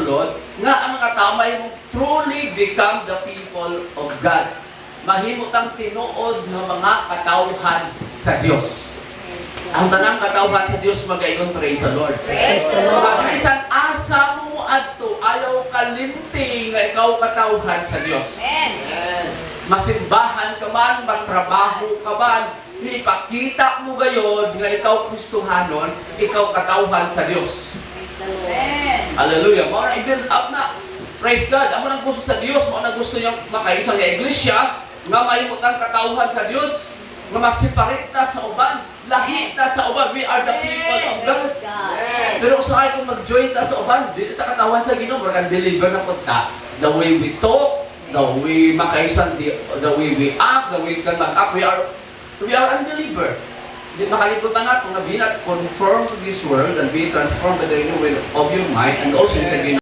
sulod nga ang mga tao may truly become the people of God. Mahimo tang tinuod ng mga katawhan sa Dios. Ang tanang katawhan sa Dios magayon, praise the Lord. Praise the Lord. Pag isang asa mo adto, ayaw kalimti nga ikaw katawhan sa Dios. Amen. Masimbahan ka man, matrabaho ka man, ipakita mo gayon nga ikaw Kristohanon, ikaw katawhan sa Dios. Amen. Hallelujah. Mo na i-build up na. Praise God. Amo nang gusto sa Dios, mo na gusto niyang makaisa nga iglesia nga mahimo tang katawhan sa Dios, nga masiparate ta sa uban, lahi ta sa uban. We are the people of God. Praise God. Pero usahay kung mag-join ta sa uban, di ta katawhan sa Ginoo, kag deliver na pud ta. The way we talk, the way makaisan, the way we act, the way kan mag-act, we are unbeliever. Di makalimutan natin na be not conformed to this world and be transformed by the renewal of your mind, and also sa Ginoo